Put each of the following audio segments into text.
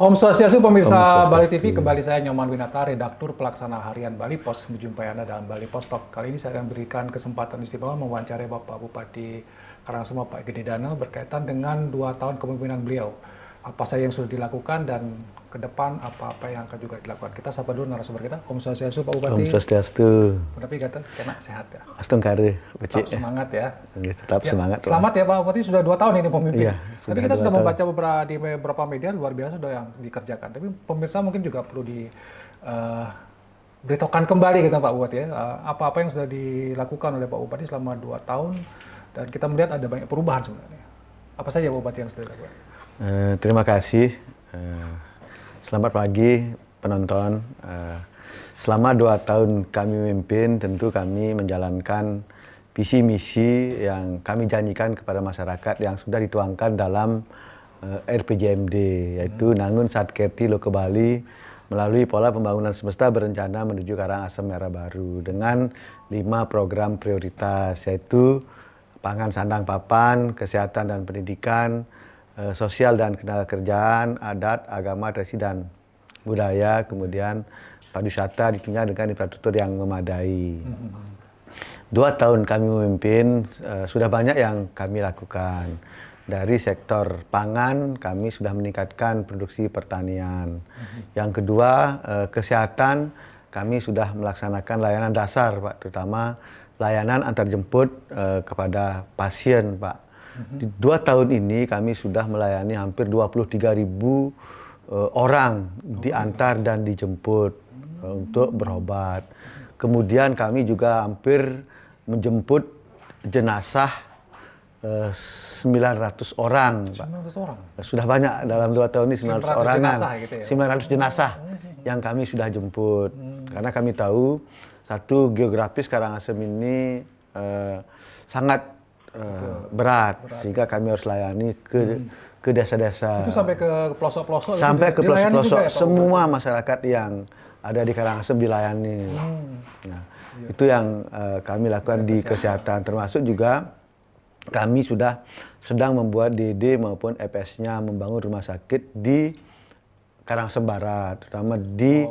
Om Swastiastu Om pemirsa Bali TV, Swastiastu. kembali saya Nyoman Winata, redaktur pelaksana harian Bali Pos, menjumpai Anda dalam Bali Pos Talk. Kali ini saya akan berikan kesempatan istimewa mewawancarai Bapak Bupati Karangsema Pak Gede Dana berkaitan dengan 2 tahun kepemimpinan beliau. Apa saja yang sudah dilakukan dan ke depan apa-apa yang akan juga dilakukan. Kita sapa dulu narasumber kita, Om Swastiastu Pak Bupati. Om Swastiastu. Tapi kata kena sehat ya. Astung kare, Tetap semangat ya. Tetap semangat. Selamat ya Pak Bupati, sudah 2 tahun ini pemimpin. Iya, Tapi kita sudah membaca di beberapa media luar biasa sudah yang dikerjakan. Tapi pemirsa mungkin juga perlu diberitahukan kembali kita Pak Bupati ya. Apa-apa yang sudah dilakukan oleh Pak Bupati selama 2 tahun dan kita melihat ada banyak perubahan sebenarnya. Apa saja Pak Bupati yang sudah dilakukan? Terima kasih. Selamat pagi penonton. Selama 2 tahun kami memimpin, tentu kami menjalankan visi misi yang kami janjikan kepada masyarakat yang sudah dituangkan dalam RPJMD, yaitu Nangun Satkerti Loke Bali melalui pola pembangunan semesta berencana menuju Karangasem Era Baru dengan 5 program prioritas, yaitu pangan sandang papan, kesehatan dan pendidikan, sosial dan ketenagakerjaan, adat, agama, tradisi dan budaya, kemudian pariwisata ditunjang dengan infrastruktur yang memadai. 2 tahun kami memimpin, sudah banyak yang kami lakukan. Dari sektor pangan, kami sudah meningkatkan produksi pertanian. Yang kedua, kesehatan, kami sudah melaksanakan layanan dasar, Pak, terutama layanan antarjemput kepada pasien, Pak. Di 2 tahun ini kami sudah melayani hampir 23.000 orang diantar dan dijemput untuk berobat. Kemudian kami juga hampir menjemput jenazah 900 orang, Pak. 900 orang? Sudah banyak dalam 2 tahun ini 900 orangan. Jenazah gitu ya? 900 jenazah yang kami sudah jemput. Karena kami tahu satu geografis Karangasem ini sangat berat, sehingga kami harus layani ke desa-desa. Itu sampai ke pelosok-pelosok? Sampai ke pelosok-pelosok, ya, semua masyarakat yang ada di Karangasem dilayani. Nah, itu yang kami lakukan di kesehatan, termasuk juga kami sudah sedang membuat DD maupun EPS-nya membangun rumah sakit di Karangasem Barat, terutama di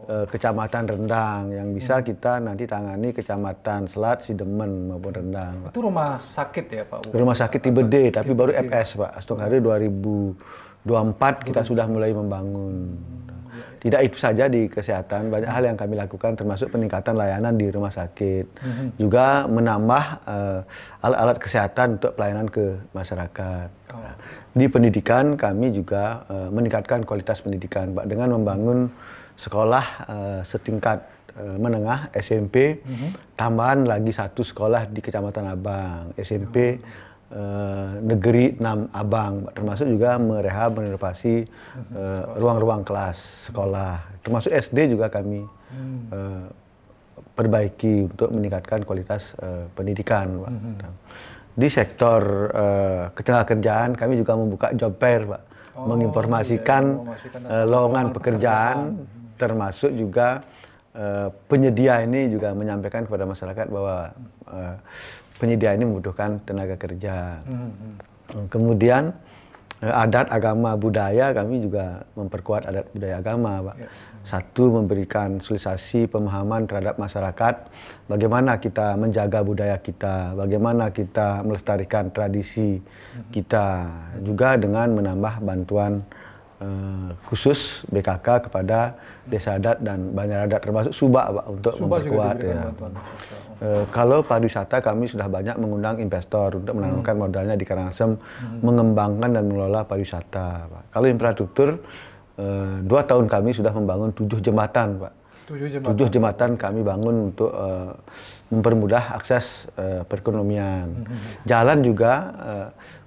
Kecamatan Rendang yang bisa kita nanti tangani Kecamatan Selat, Sidemen maupun Rendang. Itu rumah sakit ya Pak? Rumah sakit tipe D, tapi baru EPS, Pak. Astung hari 2024 kita sudah mulai membangun. Tidak itu saja di kesehatan, banyak hal yang kami lakukan termasuk peningkatan layanan di rumah sakit. Juga menambah alat-alat kesehatan untuk pelayanan ke masyarakat. Di pendidikan kami juga meningkatkan kualitas pendidikan, Pak, dengan membangun sekolah setingkat menengah SMP, tambahan lagi 1 sekolah di Kecamatan Abang, SMP Negeri 6 Abang, termasuk juga merehab, merenovasi ruang-ruang kelas sekolah, termasuk SD juga kami perbaiki untuk meningkatkan kualitas pendidikan, Pak. Di sektor ketenagakerjaan kami juga membuka job fair, Pak, menginformasikan lowongan pekerjaan, termasuk juga penyedia ini juga menyampaikan kepada masyarakat bahwa penyedia ini membutuhkan tenaga kerja. Kemudian adat, agama, budaya, kami juga memperkuat adat budaya agama, Pak. Satu, memberikan sosialisasi pemahaman terhadap masyarakat, bagaimana kita menjaga budaya kita, bagaimana kita melestarikan tradisi kita, juga dengan menambah bantuan khusus BKK kepada desa adat dan banjar adat, termasuk Subak, Pak, untuk memperkuat ya. Kalau pariwisata, kami sudah banyak mengundang investor untuk menanamkan modalnya di Karangasem, mengembangkan dan mengelola pariwisata, Pak. Kalau infrastruktur, 2 tahun kami sudah membangun 7 jembatan, Pak. 7 jembatan kami bangun untuk mempermudah akses perekonomian. Jalan juga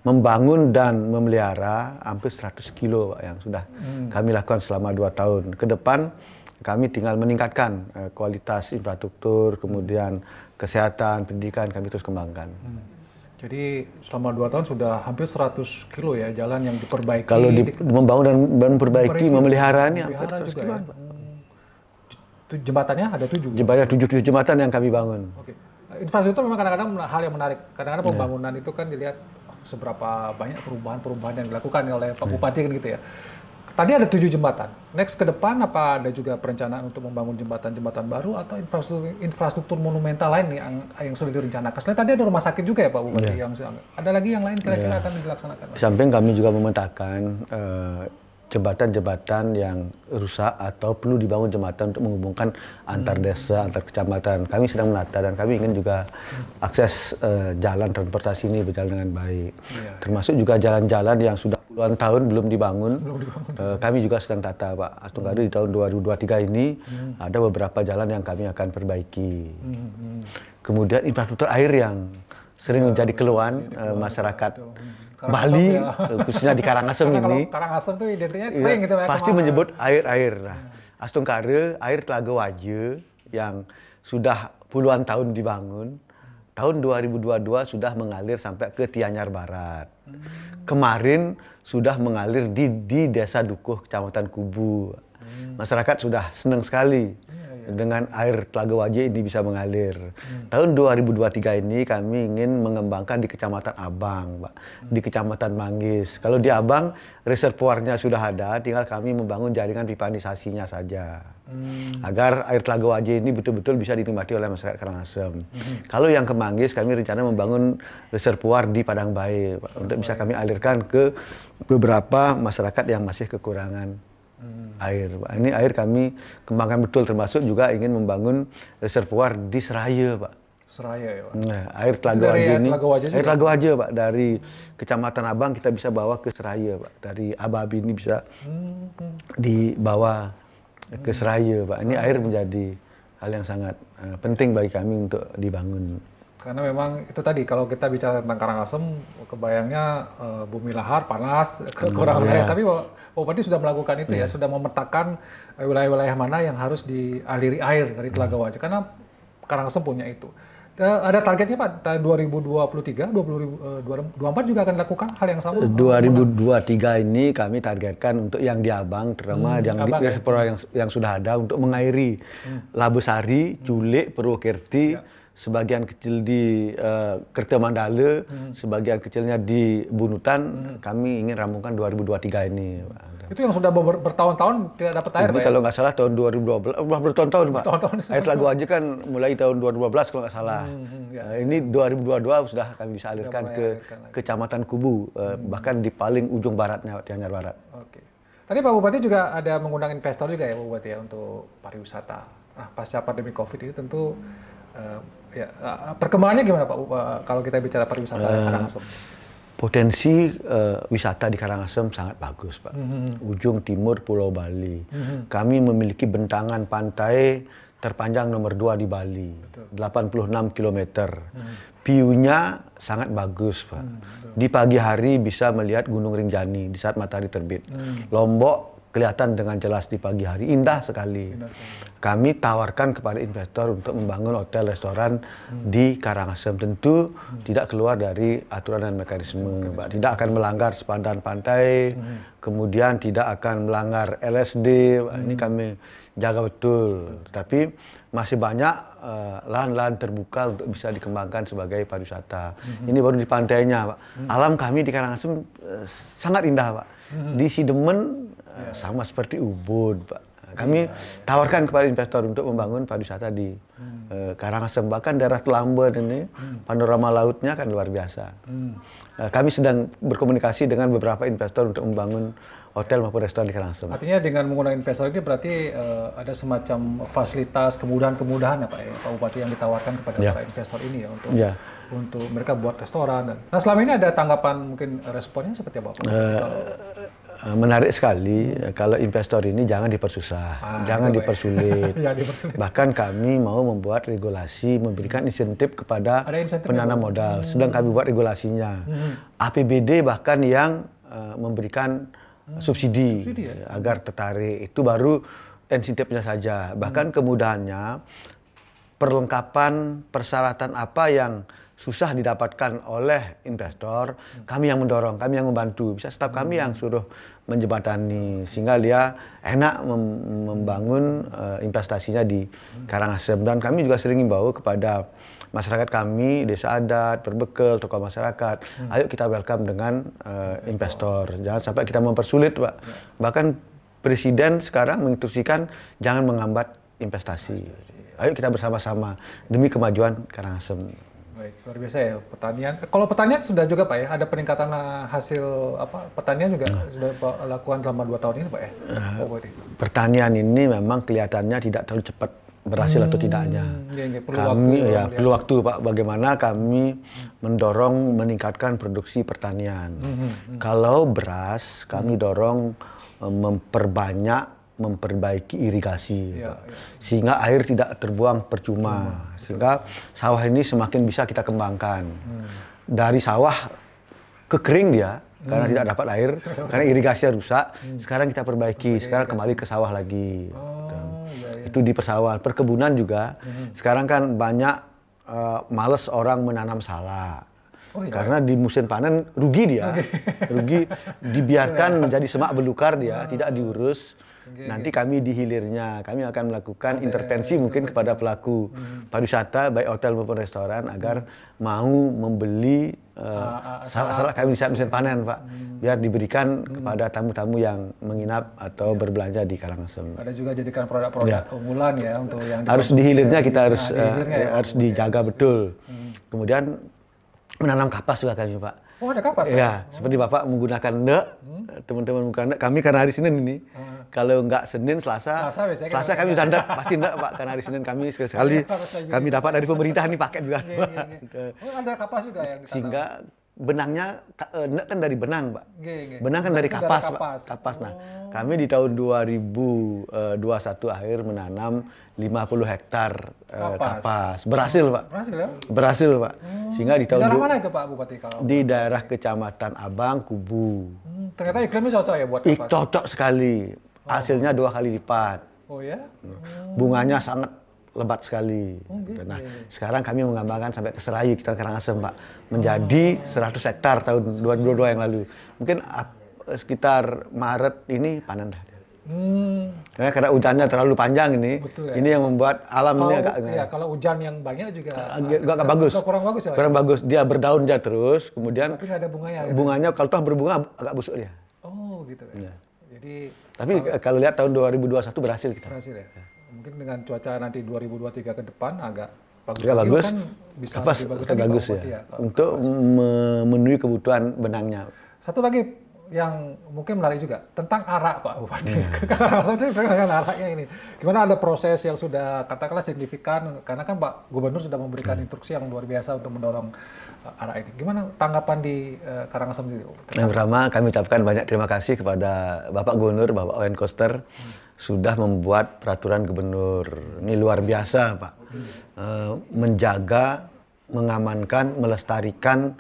membangun dan memelihara hampir 100 kilo, Pak, yang sudah kami lakukan selama 2 tahun. Ke depan kami tinggal meningkatkan kualitas infrastruktur, kemudian kesehatan, pendidikan kami terus kembangkan. Jadi selama 2 tahun sudah hampir 100 kilo ya jalan yang diperbaiki. Kalau membangun dan memperbaiki, memelihara ini hampir 100 kilo, Pak. Jembatannya ada 7? Jembatan 7 jembatan yang kami bangun. Oke. Infrastruktur memang kadang-kadang hal yang menarik. Kadang-kadang pembangunan itu kan dilihat seberapa banyak perubahan-perubahan yang dilakukan oleh Pak Bupati kan gitu ya. tadi ada 7 jembatan. Next ke depan apa ada juga perencanaan untuk membangun jembatan-jembatan baru atau infrastruktur monumental lain yang sudah direncanakan? Selain tadi ada rumah sakit juga ya Pak Bupati yang ada lagi yang lain kira-kira akan dilaksanakan? Di samping kami juga memetakan jembatan-jembatan yang rusak atau perlu dibangun jembatan untuk menghubungkan antar desa, antar kecamatan. Kami sedang menata dan kami ingin juga akses jalan transportasi ini berjalan dengan baik. Termasuk juga jalan-jalan yang sudah puluhan tahun belum dibangun. Kami juga sedang tata, Pak. Astungkadu di tahun 2023 ini ada beberapa jalan yang kami akan perbaiki. Kemudian infrastruktur air yang sering menjadi keluhan masyarakat Bali, khususnya di Karangasem ini. Karangasem tuh identiknya kering gitu ya. Pasti menyebut air. Nah, Astungkadu, air Telaga Waje yang sudah puluhan tahun dibangun, tahun 2022 sudah mengalir sampai ke Tianyar Barat. Kemarin sudah mengalir di Desa Dukuh, Kecamatan Kubu. Masyarakat sudah senang sekali dengan air Telaga Waje ini bisa mengalir. Tahun 2023 ini kami ingin mengembangkan di Kecamatan Abang, Pak. Di Kecamatan Manggis. Kalau di Abang, reservoirnya sudah ada, tinggal kami membangun jaringan pipanisasinya saja. Agar air Telaga Waje ini betul-betul bisa dinikmati oleh masyarakat Karangasem. Kalau yang ke Manggis, kami rencana membangun reservoir di Padang Bae, Pak, untuk bisa kami alirkan ke beberapa masyarakat yang masih kekurangan air. Ini air kami kembangkan betul, termasuk juga ingin membangun reservoir di Seraya, Pak. Seraya ya, Pak. Nah, air Telaga Waje ini, air Telaga Waje, Pak, dari Kecamatan Abang kita bisa bawa ke Seraya, Pak. Dari Ababi ini bisa dibawa ke Seraya, Pak. Ini air menjadi hal yang sangat penting bagi kami untuk dibangun. Karena memang itu tadi, kalau kita bicara tentang Karangasem, kebayangnya bumi lahar, panas, kekurangan air. Tapi Bupati sudah melakukan itu ya, sudah memetakan wilayah-wilayah mana yang harus dialiri air dari Telaga Waje. Karena Karangasem punya itu. Ada targetnya Pak, tahun 2023, 2024 juga akan dilakukan hal yang sama? 2023 ini kami targetkan untuk yang di Abang, terutama yang di reservoir yang sudah ada untuk mengairi Labusari, Culik, Purwokerti, sebagian kecil di Kerta Mandala, sebagian kecilnya di Bunutan, kami ingin rampungkan 2023 ini. Itu yang sudah bertahun-tahun tidak dapat air, ini Pak? Kalau nggak salah tahun 2012, bertahun-tahun, Pak. Air Telaga Waje kan mulai tahun 2012 kalau nggak salah. Ini 2022 sudah kami bisa alirkan ke Kecamatan Kubu, bahkan di paling ujung baratnya, Tianyar Barat. Oke. Tadi Pak Bupati juga ada mengundang investor juga ya, Pak Bupati, ya, untuk pariwisata. Nah, pasca pandemi COVID ini tentu perkembangannya gimana Pak kalau kita bicara pariwisata Karangasem? Potensi wisata di Karangasem sangat bagus, Pak. Ujung timur Pulau Bali. Kami memiliki bentangan pantai terpanjang nomor 2 di Bali, 86 km. View-nya sangat bagus, Pak. Di pagi hari bisa melihat Gunung Rinjani di saat matahari terbit. Lombok kelihatan dengan jelas di pagi hari, indah sekali. Kami tawarkan kepada investor untuk membangun hotel restoran di Karangasem. Tentu tidak keluar dari aturan dan mekanisme, Pak. Tidak akan melanggar sepandan pantai, kemudian tidak akan melanggar LSD. Ini kami jaga betul. Tapi masih banyak lahan-lahan terbuka untuk bisa dikembangkan sebagai pariwisata. Ini baru di pantainya, Pak. Alam kami di Karangasem sangat indah, Pak. Di Sidemen sama seperti Ubud, Pak. Kami tawarkan kepada investor untuk membangun pariwisata di Karangasem. Bahkan daerah Tulamben ini, panorama lautnya kan luar biasa. Kami sedang berkomunikasi dengan beberapa investor untuk membangun hotel maupun restoran di Karangasem. Artinya dengan menggunakan investor ini berarti ada semacam fasilitas, kemudahan-kemudahan ya Pak, Pak Bupati yang ditawarkan kepada para investor ini ya untuk mereka buat restoran. Nah, selama ini ada tanggapan mungkin responnya seperti apa Pak? Menarik sekali. Kalau investor ini jangan dipersusah, jangan dipersulit. Bahkan kami mau membuat regulasi, memberikan insentif kepada penanam modal. Sedang kami buat regulasinya. APBD bahkan yang memberikan subsidi agar tertarik. Itu baru insentifnya saja. Bahkan kemudahannya, perlengkapan persyaratan apa yang susah didapatkan oleh investor, kami yang mendorong, kami yang membantu. Bisa staf kami yang suruh menjembatani, sehingga dia enak membangun investasinya di Karangasem. Dan kami juga sering himbau kepada masyarakat kami, desa adat, berbekel, tokoh masyarakat, ayo kita welcome dengan investor. Jangan sampai kita mempersulit, Pak. Bahkan Presiden sekarang menginstruksikan jangan menghambat investasi. Ayo kita bersama-sama demi kemajuan Karangasem. Baik, luar biasa ya pertanian. Kalau pertanian sudah juga Pak ya, ada peningkatan hasil pertanian juga sudah Pak lakukan selama 2 tahun ini Pak ya? Pertanian ini memang kelihatannya tidak terlalu cepat berhasil atau tidaknya. Perlu waktu Pak. Bagaimana kami mendorong meningkatkan produksi pertanian. Kalau beras kami dorong memperbaiki irigasi, sehingga air tidak terbuang percuma, sehingga sawah ini semakin bisa kita kembangkan. Dari sawah ke kering dia, karena tidak dapat air, karena irigasinya rusak, sekarang kita perbaiki, sekarang kembali ke sawah lagi. Itu di persawahan. Perkebunan juga, sekarang kan banyak males orang menanam salah. Karena di musim panen rugi dia, rugi dibiarkan menjadi semak belukar dia, tidak diurus. Nanti kami di hilirnya, kami akan melakukan intervensi mungkin kepada pelaku pariwisata, baik hotel maupun restoran, agar mau membeli salah kami di saat musim panen, Pak, biar diberikan kepada tamu-tamu yang menginap atau berbelanja di Karangasem. Ada juga jadikan produk-produk unggulan ya untuk yang harus di hilirnya kita harus dijaga betul. Kemudian menanam kapas juga kami, Pak. Oh, ada kapas? Ya, seperti Bapak menggunakan ndek, teman-teman menggunakan ndek. Kami karena hari Senin ini, kalau nggak Senin, Selasa kami sudah ndek, pasti ndek, Pak. Karena hari Senin kami sekali kami dapat dari pemerintah ini paket juga. Oh, ada kapas juga yang ditanam? Sehingga benangnya, ndek kan dari benang, Pak. Benang kan dari kapas, Pak. Kapas. Nah, kami di tahun 2021 akhir menanam 50 hektar kapas. Berhasil, Pak. Berhasil, Pak. Sehingga di tahun... Di daerah mana itu, Pak Bupati? Di daerah Kecamatan Abang, Kubu. Ternyata iklimnya cocok ya buat kapas? Cocok sekali. Hasilnya 2 kali lipat. Oh ya? Bunganya sangat lebat sekali. Nah, sekarang kami mengembangkan sampai ke Serayu, kita Karangasem, Pak. Menjadi 100 hektar tahun 2022 yang lalu. Mungkin sekitar Maret ini panen dah. Karena hujannya terlalu panjang ini, ini yang membuat alam ini agak... Iya, kalau hujan yang banyak juga agak bagus. Kurang bagus ya? Kurang bagus. Dia berdaun aja terus, kemudian... Tapi nggak ada bunganya? Bunganya, kalau toh berbunga agak busuk dia. Oh, gitu ya. Jadi... Tapi kalau lihat tahun 2021 berhasil kita. Berhasil ya? Mungkin dengan cuaca nanti 2023 ke depan agak bagus. Ya, bagus. Kan bisa kapas bagus ya. Untuk memenuhi kebutuhan benangnya. Satu lagi yang mungkin menarik juga tentang arak, Pak Bupati. Karangasem itu dengan araknya ini. Gimana ada proses yang sudah katakanlah signifikan, karena kan Pak Gubernur sudah memberikan instruksi yang luar biasa untuk mendorong arak ini. Gimana tanggapan di Karangasem itu? Yang pertama kami ucapkan banyak terima kasih kepada Bapak Gubernur, Bapak Owen Koster, sudah membuat peraturan gubernur. Ini luar biasa, Pak. Menjaga, mengamankan, melestarikan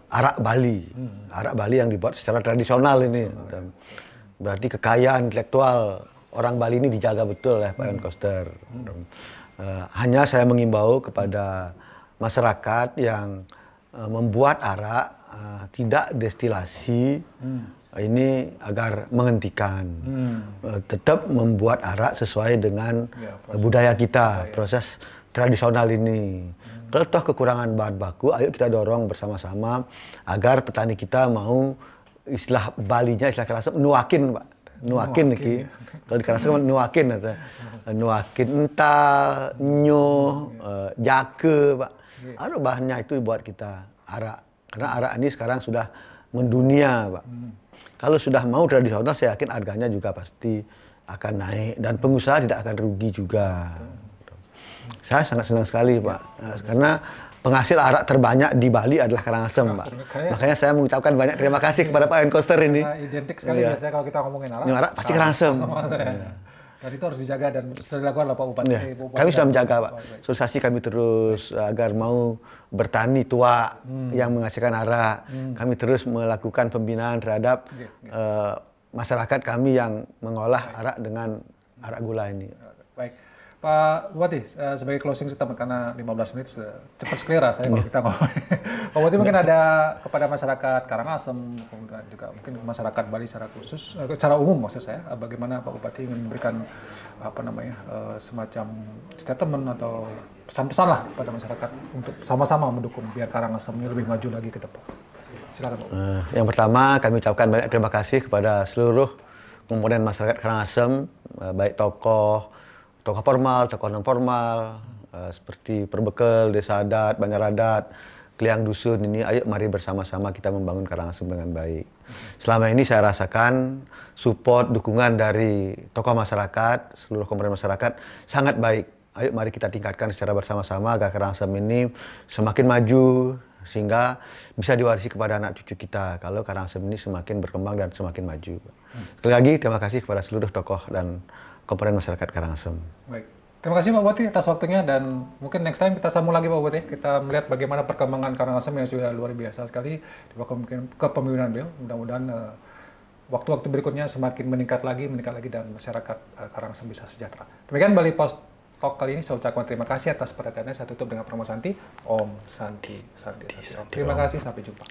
arak Bali. Arak Bali yang dibuat secara tradisional ini. Berarti kekayaan intelektual orang Bali ini dijaga betul oleh Pak Owen Koster. Hanya saya mengimbau kepada masyarakat yang membuat arak tidak destilasi ini agar menghentikan, tetap membuat arak sesuai dengan budaya kita, proses tradisional ini. Kalau toh kekurangan bahan baku, ayo kita dorong bersama-sama agar petani kita mau istilah Balinya, istilah Karangasem nuakin, Pak. Nuakin iki. Kalau di Karangasem nuakin ada nuakin ental, nyoh, jake, Pak. Ada bahannya itu buat kita arak. Karena arak ini sekarang sudah mendunia, Pak. Kalau sudah mau tradisional, saya yakin harganya juga pasti akan naik dan pengusaha tidak akan rugi juga. Saya sangat senang sekali, Pak, karena penghasil arak terbanyak di Bali adalah Karangasem, Pak. Makanya saya mengucapkan banyak terima kasih kepada Pak Owen Koster ini. Identik sekali biasanya kalau kita ngomongin arak. Arak pasti Karangasem. Dan itu harus dijaga dan sudah dilakukan oleh Pak Bupati. Kami sudah menjaga, Pak. Sosialisasi kami terus agar mau bertani tua yang menghasilkan arak. Kami terus melakukan pembinaan terhadap masyarakat kami yang mengolah arak dengan arak gula ini. Baik. Pak Bupati, sebagai closing statement karena 15 menit sudah cepat sekali rasanya kalau kita ngomong. Pak Bupati mungkin ada kepada masyarakat Karangasem, kemudian juga mungkin masyarakat Bali secara khusus, secara umum maksud saya, bagaimana Pak Bupati ingin memberikan semacam statement atau pesan-pesan lah kepada masyarakat untuk sama-sama mendukung biar Karangasem ini lebih maju lagi ke depan. Silakan, Pak. Yang pertama kami ucapkan banyak terima kasih kepada seluruh komponen masyarakat Karangasem, baik tokoh formal, tokoh non formal, seperti Perbekel, Desa Adat, Banjar Adat, Kliang Dusun ini, ayo mari bersama-sama kita membangun Karangasem dengan baik. Selama ini saya rasakan support, dukungan dari tokoh masyarakat, seluruh komponen masyarakat sangat baik. Ayo mari kita tingkatkan secara bersama-sama agar Karangasem ini semakin maju, sehingga bisa diwarisi kepada anak cucu kita kalau Karangasem ini semakin berkembang dan semakin maju. Sekali lagi terima kasih kepada seluruh tokoh dan komponen masyarakat Karangasem. Baik. Terima kasih Pak Bupati atas waktunya dan mungkin next time kita sambung lagi Pak Bupati. Kita melihat bagaimana perkembangan Karangasem yang sudah luar biasa sekali di bawah kepemimpinan beliau. Mudah-mudahan waktu-waktu berikutnya semakin meningkat lagi dan masyarakat Karangasem bisa sejahtera. Demikian Bali Post Talk kali ini. Saya ucapkan terima kasih atas perhatiannya. Saya tutup dengan Promo Santi. Om Santi Santi. Terima kasih, sampai jumpa.